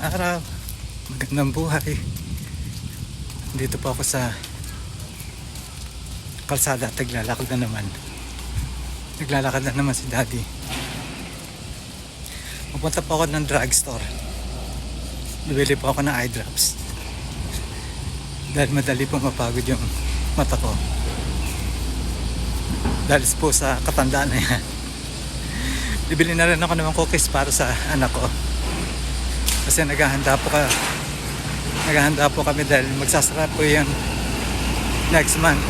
Magandang araw, magandang buhay. Dito po ako sa kalsada at naglalakad na naman. Naglalakad na naman si Daddy. Pupunta po ako ng drugstore. Bibili po ako ng eye drops. Dahil madali po mapagod yung mata ko. Dahil po sa katandaan na yan. Bibili na rin ako ng cookies para sa anak ko. Kasi naghahanda po kami dahil magsasara po yung next month.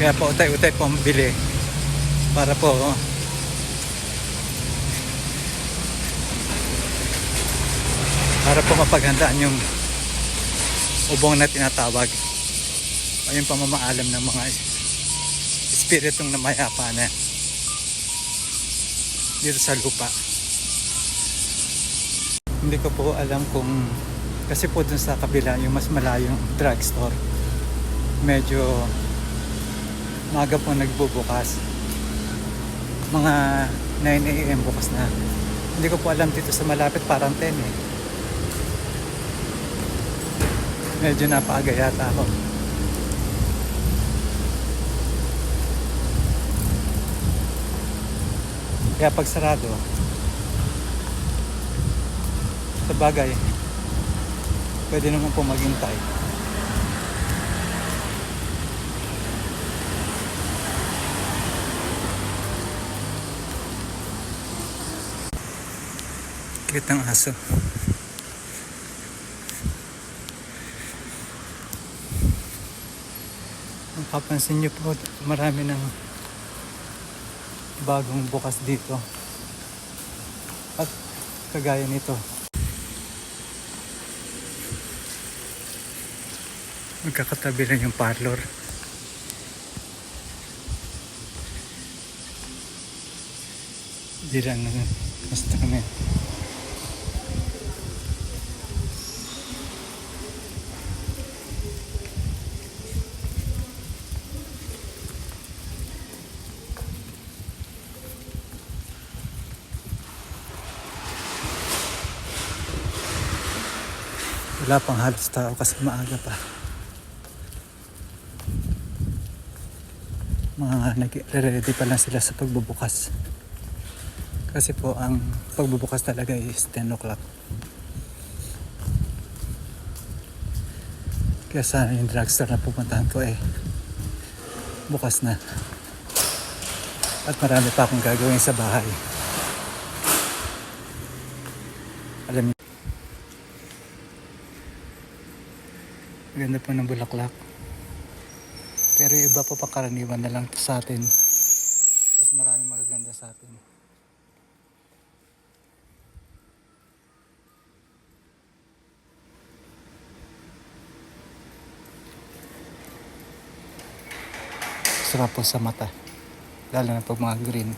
Kaya po utay-utay po mabili para po mapaghandaan yung ubong na tinatawag o yung pamamaalam ng mga espiritong namayapa na dito sa lupa. Hindi ko po alam kung kasi po dun sa kabila yung mas malayong drugstore medyo maga po nagbubukas, mga 9 AM bukas na. Hindi ko po alam dito sa malapit parang 10 eh. Medyo napaaga yata ako. Kaya pag sarado sa bagay pwede naman po maghintay. Cute ng aso. Mapapansin nyo po marami ng bagong bukas dito at kagaya nito. Magkakatabi lang yung parlor. Di lang ng instrument. Wala pang halos tao kasi maaga pa. Nag-ready pa lang sila sa pagbubukas. Kasi po ang pagbubukas talaga is 10 o'clock. Kaya sana yung drugstore na pupuntahan ko bukas na. At marami pa akong gagawin sa bahay. Alam niyo, ganda po ng bulaklak. Pero iba po pangkaraniwan na lang sa atin. Mas marami magaganda sa atin. Sarap po sa mata. Lalo na pag mga green.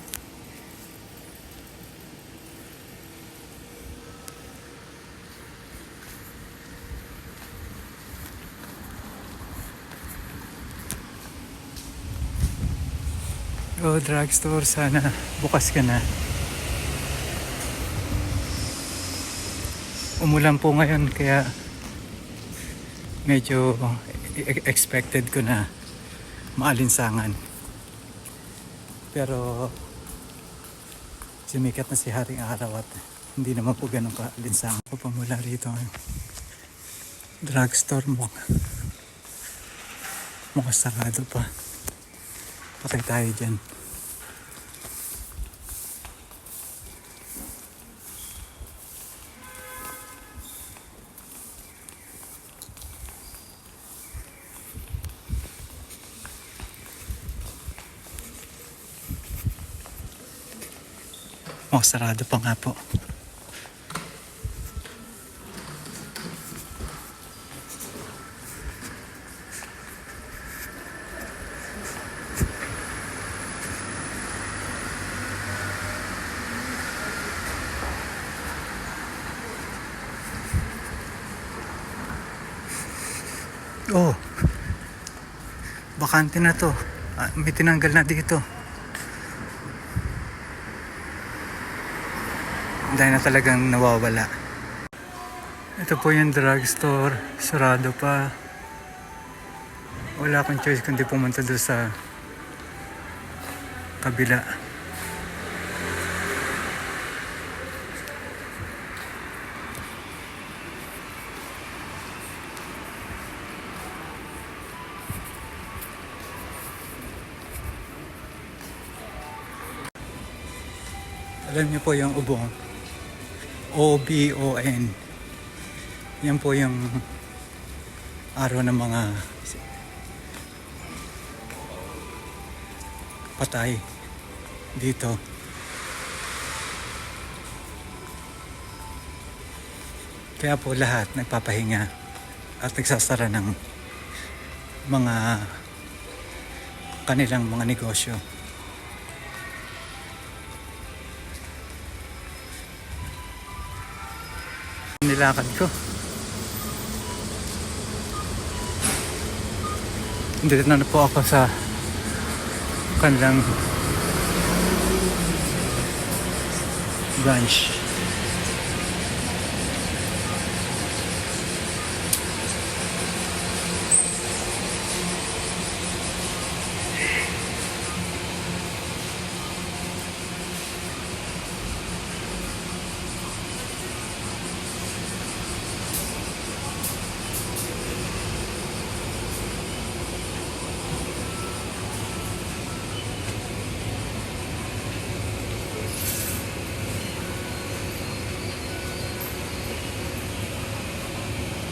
Oh, drugstore, sana bukas ka na. Umulan po ngayon kaya medyo expected ko na maalinsangan. Pero sumikat na si Haring Araw at hindi naman po ganun kaalinsangan. Pamula rito drugstore mukhang sarado pa. Patay tayo dyan. Sarado pa nga po. Oh, bakante na to. May tinanggal na dito. Dahil na talagang nawawala. Ito po yung drugstore. Sarado pa. Wala akong choice kundi pumunta doon sa kabila. Alam niyo po yung ubong. OBON. Yan po yung araw ng mga patay dito. Kaya po lahat nagpapahinga at nagsasara ng mga kanilang mga negosyo. Nilakad ko. Dito na po ako sa kanilang branch.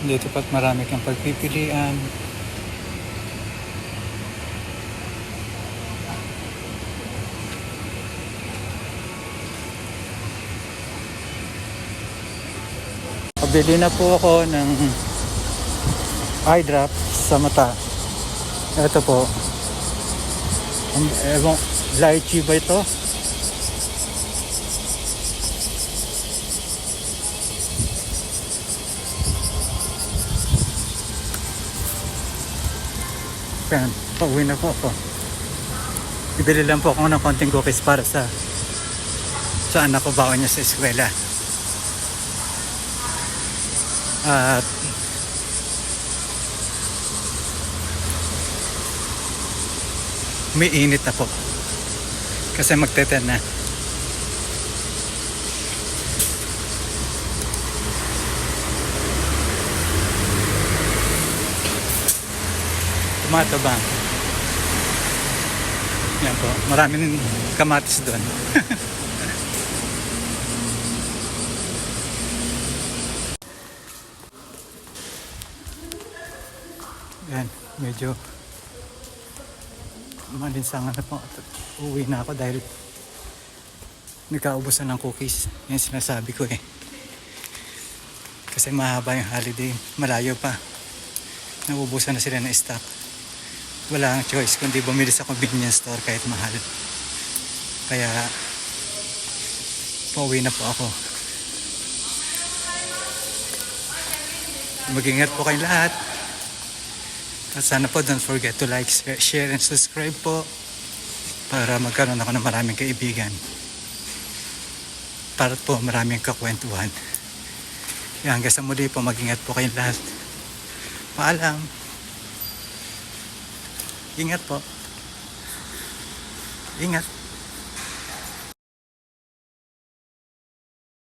Dito pat marami kang pagpipilian. Pabili na po ako ng eye drop sa mata. Ito po. Ewan, lychee ba ito? Yan, pauwi na po ako. Ibili lang po ako ng konting cookies para sa anak ko, baon niya sa eskwela. At may init na po kasi magteten na. Tomato ba? Yan po. Maraming kamatis doon. Yan. Medyo malinsangan na po. Uwi na ako dahil nagkaubusan ng cookies. Yan sinasabi ko eh. Kasi mahaba yung holiday. Malayo pa. Naubusan na sila ng stock. Wala ang choice kundi bumili sa convenience store kahit mahal. Kaya pauwi na po ako. Mag-ingat po kayong lahat. At sana po don't forget to like, share, and subscribe po para magkaroon ako ng maraming kaibigan. Para po maraming kakwentuhan. Yan, hanggang sa muli po, mag-ingat po kayong lahat. Paalam. Ingat po. Ingat.